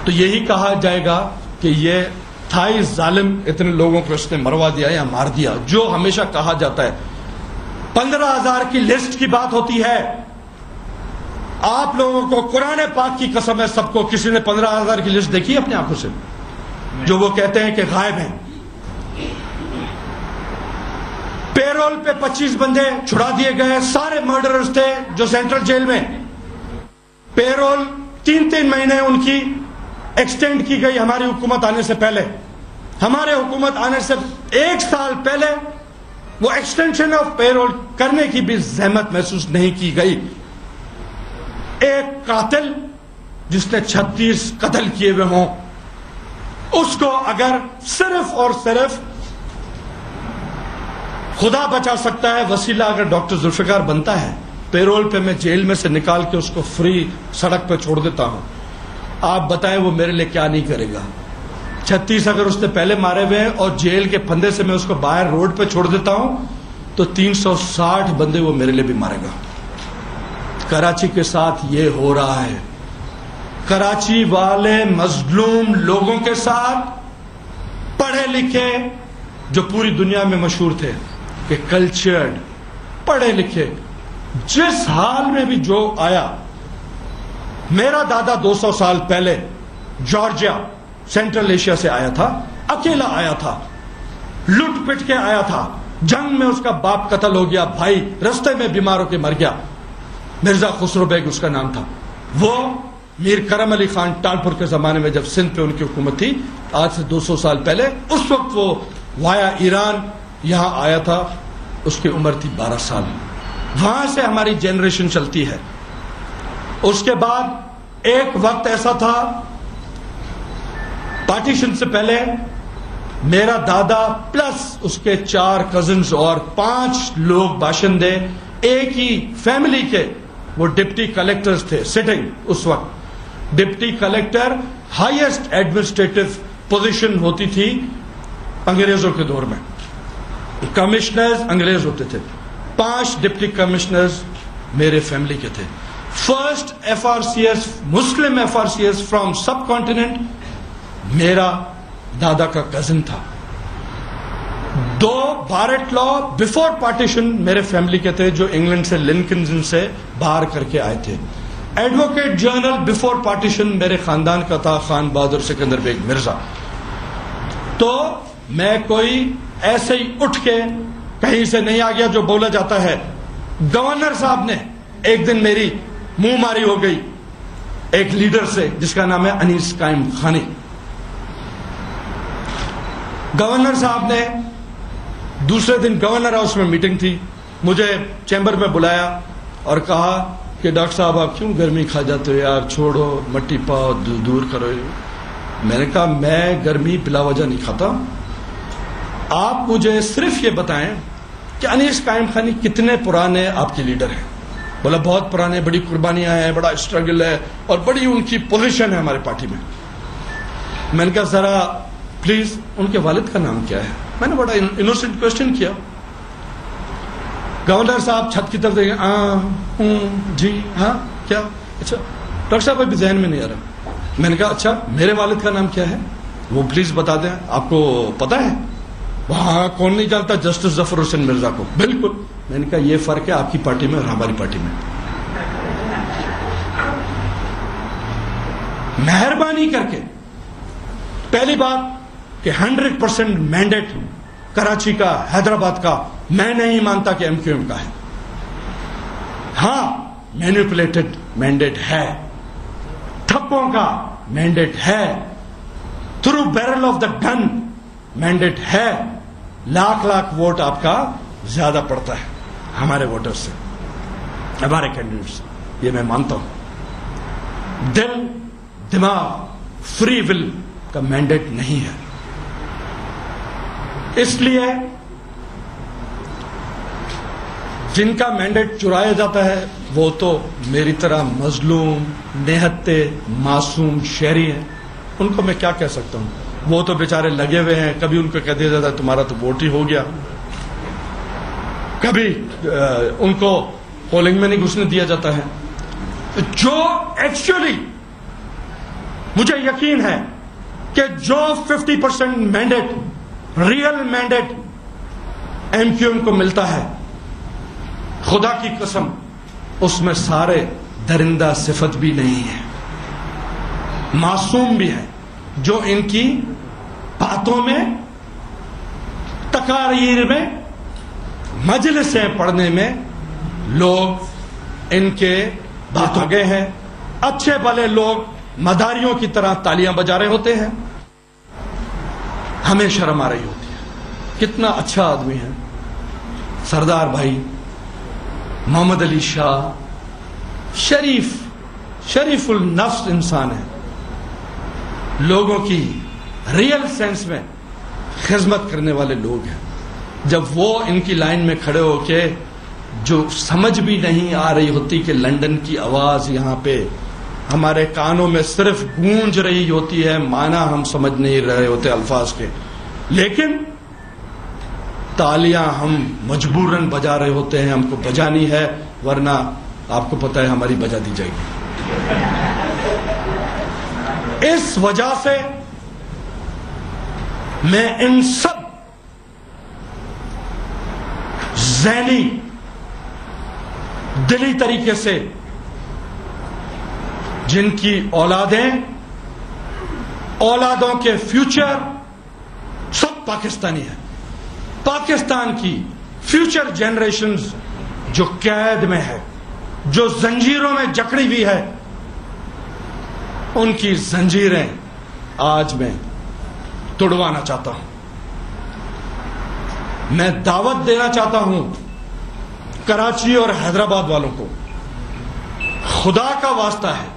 تو یہی کہا جائے گا کہ یہ تھائی ظالم، اتنے لوگوں کو اس نے مروا دیا یا مار دیا. جو ہمیشہ کہا جاتا ہے 15,000 کی لسٹ کی بات ہوتی ہے. آپ لوگوں کو قرآن پاک کی قسم ہے سب کو، کسی نے 15,000 کی لسٹ دیکھی اپنی آنکھوں سے جو وہ کہتے ہیں کہ غائب ہیں؟ پیرول پہ 25 بندے چھڑا دیے گئے، سارے مرڈررز تھے جو سینٹرل جیل میں. پیرول 3 مہینے ان کی ایکسٹینڈ کی گئی ہماری حکومت آنے سے پہلے. ہمارے حکومت آنے سے 1 سال پہلے وہ ایکسٹینشن آف پیرول کرنے کی بھی زحمت محسوس نہیں کی گئی. ایک قاتل جس نے 36 قتل کیے ہوئے ہوں، اس کو اگر صرف اور صرف خدا بچا سکتا ہے وسیلہ اگر ڈاکٹر ذوالفقار بنتا ہے، پیرول پہ میں جیل میں سے نکال کے اس کو فری سڑک پہ چھوڑ دیتا ہوں. آپ بتائیں وہ میرے لیے کیا نہیں کرے گا؟ 36 اگر اس نے پہلے مارے ہوئے ہیں اور جیل کے پھندے سے میں اس کو باہر روڈ پہ چھوڑ دیتا ہوں تو 360 بندے وہ میرے لیے بھی مارے گا. کراچی کے ساتھ یہ ہو رہا ہے. کراچی والے مظلوم لوگوں کے ساتھ پڑھے لکھے جو پوری دنیا میں مشہور تھے کہ کلچرڈ پڑھے لکھے، جس حال میں بھی جو آیا. میرا دادا 200 سال پہلے جارجیا سینٹرل ایشیا سے آیا تھا، اکیلا آیا تھا، لٹ پٹ کے آیا تھا. جنگ میں اس کا باپ قتل ہو گیا، بھائی رستے میں بیمار ہو کے مر گیا. مرزا خسرو بیگ اس کا نام تھا. وہ میر کرم علی خان ٹالپور کے زمانے میں جب سندھ پہ ان کی حکومت تھی آج سے 200 سال پہلے، اس وقت وہ وایا ایران یہاں آیا تھا. اس کی عمر تھی 12 سال. وہاں سے ہماری جنریشن چلتی ہے. اس کے بعد ایک وقت ایسا تھا پارٹیشن سے پہلے میرا دادا پلس اس کے 4 کزنز اور 5 لوگ باشندے ایک ہی فیملی کے وہ ڈپٹی کلیکٹرز تھے سٹنگ. اس وقت deputy collector highest administrative position ہوتی تھی انگریزوں کے دور میں. کمشنرز انگریز ہوتے تھے. 5 ڈپٹی کمشنرز میرے فیملی کے تھے. First FRCS Muslim FRCS from sub continent میرا دادا کا کزن تھا. 2 بارٹ لا بفور پارٹیشن میرے فیملی کے تھے جو انگلینڈ سے لنکن سے باہر کر کے آئے تھے. ایڈوکیٹ جنرل بفور پارٹیشن میرے خاندان کا تھا، خان بہادر سکندر بیگ مرزا. تو میں کوئی ایسے ہی اٹھ کے کہیں سے نہیں آ گیا جو بولا جاتا ہے. گورنر صاحب نے ایک دن میری منہ ماری ہو گئی ایک لیڈر سے جس کا نام ہے انیس قائم خانی. گورنر صاحب نے دوسرے دن گورنر ہاؤس میں میٹنگ تھی، مجھے چیمبر میں بلایا اور کہا کہ ڈاکٹر صاحب آپ کیوں گرمی کھا جاتے ہو یار، چھوڑو مٹی پاؤ دور کرو. میں نے کہا میں گرمی بلا وجہ نہیں کھاتا. آپ مجھے صرف یہ بتائیں کہ انیس قائم خانی کتنے پرانے آپ کے لیڈر ہیں؟ بولا بہت پرانے، بڑی قربانیاں ہیں، بڑا اسٹرگل ہے اور بڑی ان کی پوزیشن ہے ہمارے پارٹی میں. میں نے کہا ذرا پلیز ان کے والد کا نام کیا ہے؟ میں نے بڑا انوسنٹ کوشچن کیا. گورنر صاحب چھت کی طرف دیکھیں، جی ہاں کیا، اچھا ڈاکٹر صاحب ابھی ذہن میں نہیں آ رہا. میں نے کہا اچھا میرے والد کا نام کیا ہے؟ وہ پلیز بتا دیں، آپ کو پتا ہے؟ وہاں کون نہیں جانتا جسٹس ظفر حسین مرزا کو. بالکل. میں نے کہا یہ فرق ہے آپ کی پارٹی میں اور ہماری پارٹی میں. مہربانی کر کے پہلی بات کہ 100% مینڈیٹ کراچی کا، حیدرآباد کا میں نہیں مانتا کہ MQM کا ہے. ہاں مینیپولیٹڈ مینڈیٹ ہے، تھپوں کا مینڈیٹ ہے، through barrel of the gun mandate ہے. لاکھ ووٹ آپ کا زیادہ پڑتا ہے ہمارے ووٹر سے، ہمارے کینڈیڈیٹ سے، یہ میں مانتا ہوں. دل دماغ فری ول کا مینڈیٹ نہیں ہے. اس لیے جن کا مینڈیٹ چرایا جاتا ہے وہ تو میری طرح مظلوم نہتے معصوم شہری ہیں. ان کو میں کیا کہہ سکتا ہوں؟ وہ تو بیچارے لگے ہوئے ہیں. کبھی ان کو کہہ دیا جاتا ہے تمہارا تو ووٹ ہی ہو گیا، کبھی ان کو پولنگ میں نہیں گھسنے دیا جاتا ہے. جو ایکچولی مجھے یقین ہے کہ جو 50% mandate, real mandate M Q M کو ملتا ہے، خدا کی قسم اس میں سارے درندہ صفت بھی نہیں ہے، معصوم بھی ہے، جو ان کی باتوں میں، تقاریر میں، مجلسیں پڑھنے میں لوگ ان کے باتوں گئے ہیں، اچھے بھلے لوگ مداریوں کی طرح تالیاں بجا رہے ہوتے ہیں، ہمیں شرم آ رہی ہوتی ہے۔ کتنا اچھا آدمی ہے سردار بھائی محمد علی شاہ، شریف النفس انسان ہے، لوگوں کی ریئل سینس میں خدمت کرنے والے لوگ ہیں۔ جب وہ ان کی لائن میں کھڑے ہو کے جو سمجھ بھی نہیں آ رہی ہوتی کہ لندن کی آواز یہاں پہ ہمارے کانوں میں صرف گونج رہی ہوتی ہے، معنی ہم سمجھ نہیں رہے ہوتے الفاظ کے، لیکن تالیاں ہم مجبوراً بجا رہے ہوتے ہیں، ہم کو بجانی ہے، ورنہ آپ کو پتہ ہے ہماری بجا دی جائے گی۔ اس وجہ سے میں ان سب ذہنی دلی طریقے سے جن کی اولادیں، اولادوں کے فیوچر سب پاکستانی ہیں، پاکستان کی فیوچر جنریشنز جو قید میں ہے، جو زنجیروں میں جکڑی ہوئی ہے، ان کی زنجیریں آج میں توڑوانا چاہتا ہوں۔ میں دعوت دینا چاہتا ہوں کراچی اور حیدرآباد والوں کو، خدا کا واسطہ ہے،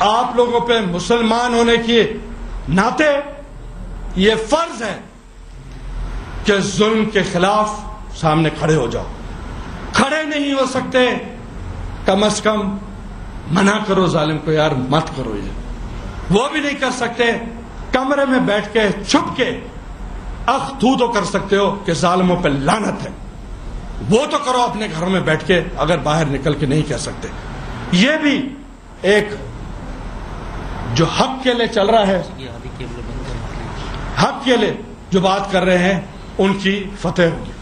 آپ لوگوں پہ مسلمان ہونے کے ناطے یہ فرض ہے کہ ظلم کے خلاف سامنے کھڑے ہو جاؤ۔ کھڑے نہیں ہو سکتے، کم از کم منع کرو ظالم کو، یار مت کرو یہ۔ وہ بھی نہیں کر سکتے، کمرے میں بیٹھ کے چھپ کے اخ تو کر سکتے ہو کہ ظالموں پہ لعنت ہے، وہ تو کرو اپنے گھروں میں بیٹھ کے، اگر باہر نکل کے نہیں کہہ سکتے۔ یہ بھی ایک جو حق کے لیے چل رہا ہے، حق کے لیے جو بات کر رہے ہیں، ان کی فتح ہوگی۔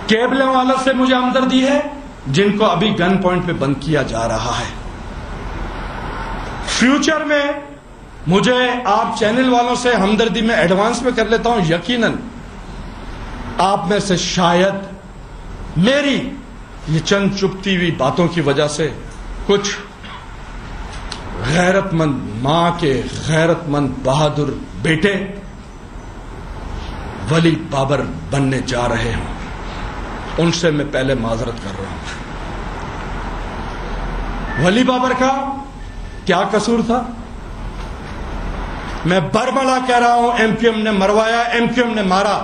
کیبلوں والوں سے مجھے ہمدردی ہے جن کو ابھی گن پوائنٹ پہ بند کیا جا رہا ہے۔ فیوچر میں مجھے آپ چینل والوں سے ہمدردی میں ایڈوانس میں کر لیتا ہوں، یقیناً آپ میں سے شاید میری یہ چند چپتی ہوئی باتوں کی وجہ سے کچھ غیرت مند ماں کے غیرت مند بہادر بیٹے ولی بابر بننے جا رہے ہوں، ان سے میں پہلے معذرت کر رہا ہوں۔ ولی بابر کا کیا قصور تھا؟ میں برملا کہہ رہا ہوں، ایم کیو ایم نے مروایا، ایم کیو ایم نے مارا،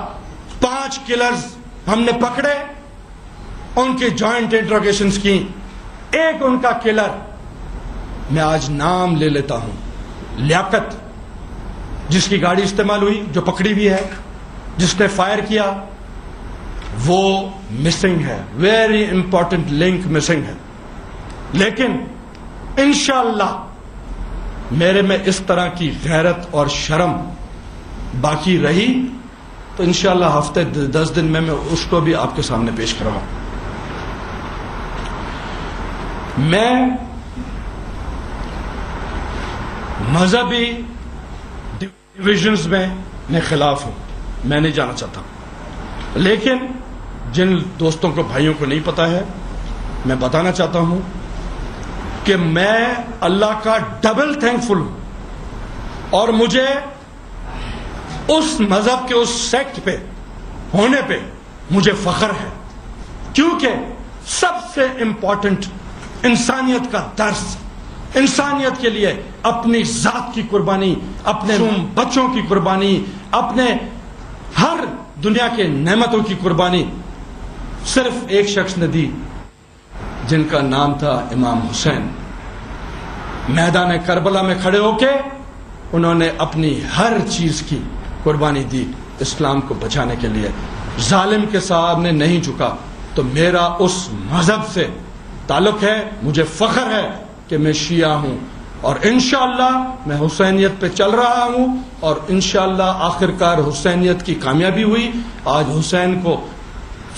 5 کلرز ہم نے پکڑے، ان کی جوائنٹ انٹروگیشنز کی۔ ایک ان کا کلر میں آج نام لے لیتا ہوں، لیاقت، جس کی گاڑی استعمال ہوئی، جو پکڑی ہوئی ہے، جس نے فائر کیا، وہ مسنگ ہے، ویری امپورٹنٹ لنک مسنگ ہے۔ لیکن انشاءاللہ میرے میں اس طرح کی غیرت اور شرم باقی رہی تو انشاءاللہ ہفتے 10 دن میں اس کو بھی آپ کے سامنے پیش کراؤں۔ میں مذہبی ڈویژنز میں خلاف ہوں، میں نہیں جانا چاہتا، لیکن جن دوستوں کو، بھائیوں کو نہیں پتا ہے، میں بتانا چاہتا ہوں کہ میں اللہ کا ڈبل تھینکفل ہوں، اور مجھے اس مذہب کے اس سیکٹ پہ ہونے پہ مجھے فخر ہے، کیونکہ سب سے امپورٹنٹ انسانیت کا درس، انسانیت کے لیے اپنی ذات کی قربانی، اپنے بچوں کی قربانی، اپنے ہر دنیا کے نعمتوں کی قربانی صرف ایک شخص نے دی، جن کا نام تھا امام حسین۔ میدان کربلا میں کھڑے ہو کے انہوں نے اپنی ہر چیز کی قربانی دی اسلام کو بچانے کے لیے، ظالم کے سامنے نہیں جھکا۔ تو میرا اس مذہب سے تعلق ہے، مجھے فخر ہے کہ میں شیعہ ہوں، اور انشاءاللہ میں حسینیت پہ چل رہا ہوں، اور انشاءاللہ آخرکار حسینیت کی کامیابی ہوئی۔ آج حسین کو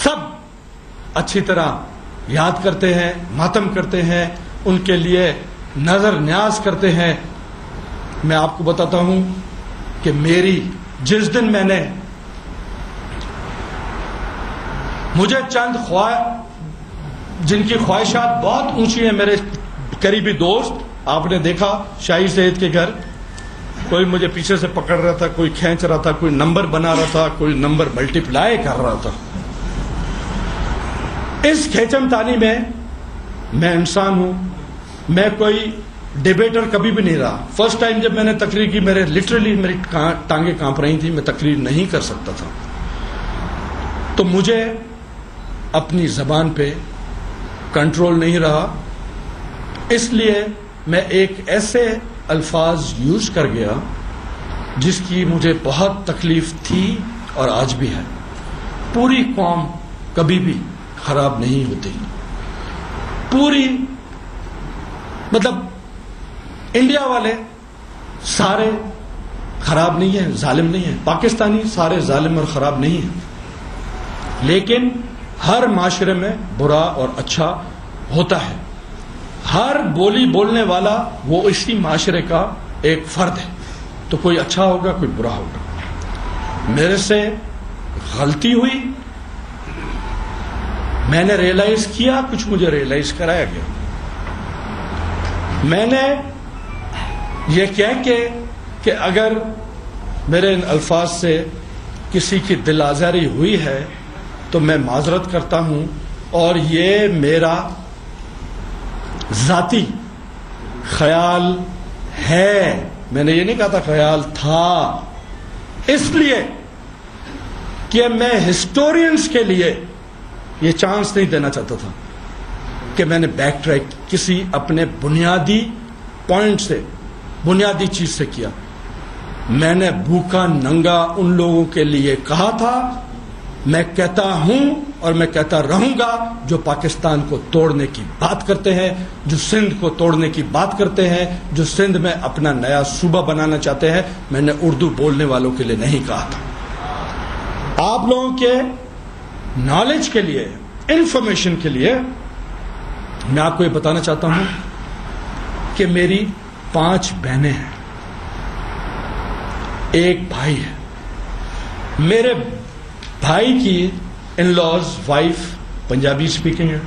سب اچھی طرح یاد کرتے ہیں، ماتم کرتے ہیں، ان کے لیے نظر نیاز کرتے ہیں۔ میں آپ کو بتاتا ہوں کہ میری جس دن میں نے مجھے چند جن کی خواہشات بہت اونچی ہیں، میرے قریبی دوست، آپ نے دیکھا شاہی سید کے گھر کوئی مجھے پیچھے سے پکڑ رہا تھا، کوئی کھینچ رہا تھا، کوئی نمبر بنا رہا تھا، کوئی نمبر ملٹیپلائی کر رہا تھا۔ اس کھینچم تانی میں میں انسان ہوں، میں کوئی ڈیبیٹر کبھی بھی نہیں رہا۔ فرسٹ ٹائم جب میں نے تقریر کی، لٹرلی میری ٹانگیں کانپ رہی تھیں، میں تقریر نہیں کر سکتا تھا۔ تو مجھے اپنی زبان پہ کنٹرول نہیں رہا، اس لیے میں ایک ایسے الفاظ یوز کر گیا جس کی مجھے بہت تکلیف تھی اور آج بھی ہے۔ پوری قوم کبھی بھی خراب نہیں ہوتی، پوری مطلب انڈیا والے سارے خراب نہیں ہیں، ظالم نہیں ہیں، پاکستانی سارے ظالم اور خراب نہیں ہیں، لیکن ہر معاشرے میں برا اور اچھا ہوتا ہے۔ ہر بولی بولنے والا وہ اسی معاشرے کا ایک فرد ہے، تو کوئی اچھا ہوگا، کوئی برا ہوگا۔ میرے سے غلطی ہوئی، میں نے ریئلائز کیا، کچھ مجھے ریئلائز کرایا گیا۔ میں نے یہ کہہ کے کہ اگر میرے ان الفاظ سے کسی کی دل آزاری ہوئی ہے تو میں معذرت کرتا ہوں، اور یہ میرا ذاتی خیال ہے، میں نے یہ نہیں کہا تھا خیال تھا، اس لیے کہ میں ہسٹورینز کے لیے یہ چانس نہیں دینا چاہتا تھا کہ میں نے بیک ٹریک کسی اپنے بنیادی پوائنٹ سے، بنیادی چیز سے کیا۔ میں نے بھوکا ننگا ان لوگوں کے لیے کہا تھا، میں کہتا ہوں اور میں کہتا رہوں گا، جو پاکستان کو توڑنے کی بات کرتے ہیں، جو سندھ کو توڑنے کی بات کرتے ہیں، جو سندھ میں اپنا نیا صوبہ بنانا چاہتے ہیں۔ میں نے اردو بولنے والوں کے لیے نہیں کہا تھا۔ آپ لوگوں کے نالج کے لیے، انفارمیشن کے لیے میں آپ کو یہ بتانا چاہتا ہوں کہ میری 5 بہنیں ہیں، ایک بھائی ہے۔ میرے بھائی کی ان لاز وائف پنجابی اسپیکنگ ہے۔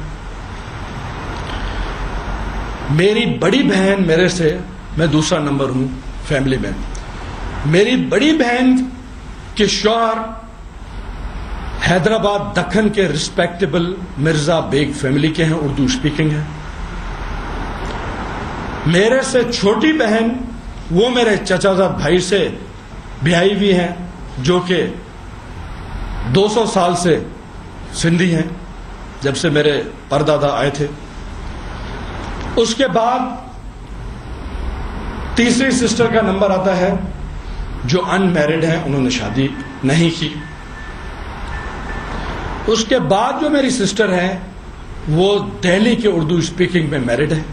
میری بڑی بہن میرے سے، میں دوسرا نمبر ہوں فیملی میں، میری بڑی بہن کے شوہر حیدرآباد دکن کے رسپیکٹیبل مرزا بیگ فیملی کے ہیں، اردو اسپیکنگ ہے۔ میرے سے چھوٹی بہن وہ میرے چچا زاد بھائی سے بیاہی ہوئی ہیں، جو کہ 200 سال سے سندھی ہیں، جب سے میرے پردادا آئے تھے۔ اس کے بعد تیسری سسٹر کا نمبر آتا ہے جو ان میرڈ ہیں، انہوں نے شادی نہیں کی۔ اس کے بعد جو میری سسٹر ہیں وہ دہلی کے اردو اسپیکنگ میں میرڈ ہیں۔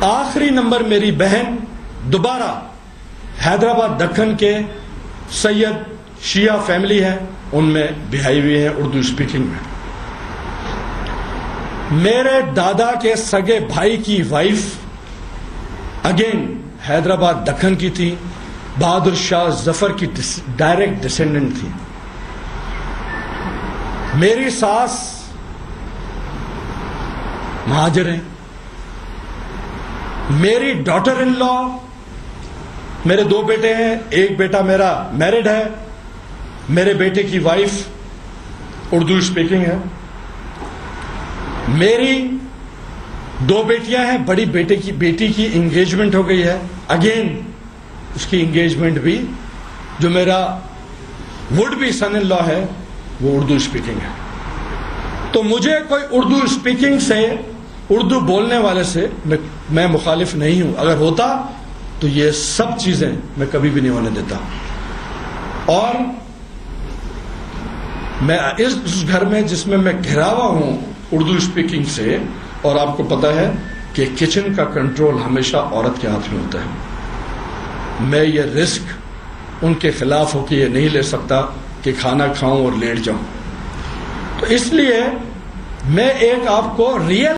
آخری نمبر میری بہن دوبارہ حیدرآباد دکن کے سید شیعہ فیملی ہے، ان میں بیاہی ہوئی ہے اردو اسپیکنگ میں۔ میرے دادا کے سگے بھائی کی وائف اگین حیدرآباد دکن کی تھی، بہادر شاہ ظفر کی ڈائریکٹ ڈسینڈنٹ تھی۔ میری ساس مہاجر ہیں۔ میری ڈاٹر ان لا، میرے 2 بیٹے ہیں، ایک بیٹا میرا میرڈ ہے، میرے بیٹے کی وائف اردو اسپیکنگ ہے۔ میری 2 بیٹیاں ہیں، بڑی بیٹی کی انگیجمنٹ ہو گئی ہے، اگین اس کی انگیجمنٹ بھی، جو میرا وڈ بی سن ان لا ہے وہ اردو اسپیکنگ ہے۔ تو مجھے کوئی اردو اسپیکنگ سے، اردو بولنے والے سے میں مخالف نہیں ہوں، اگر ہوتا تو یہ سب چیزیں میں کبھی بھی نہیں ہونے دیتا۔ اور میں اس گھر میں جس میں میں گھرا ہوا ہوں اردو اسپیکنگ سے، اور آپ کو پتا ہے کہ کچن کا کنٹرول ہمیشہ عورت کے ہاتھ میں ہوتا ہے. میں یہ رسک ان کے خلاف ہو کے یہ نہیں لے سکتا کہ کھانا کھاؤں اور لیٹ جاؤں. تو اس لیے میں ایک آپ کو ریئل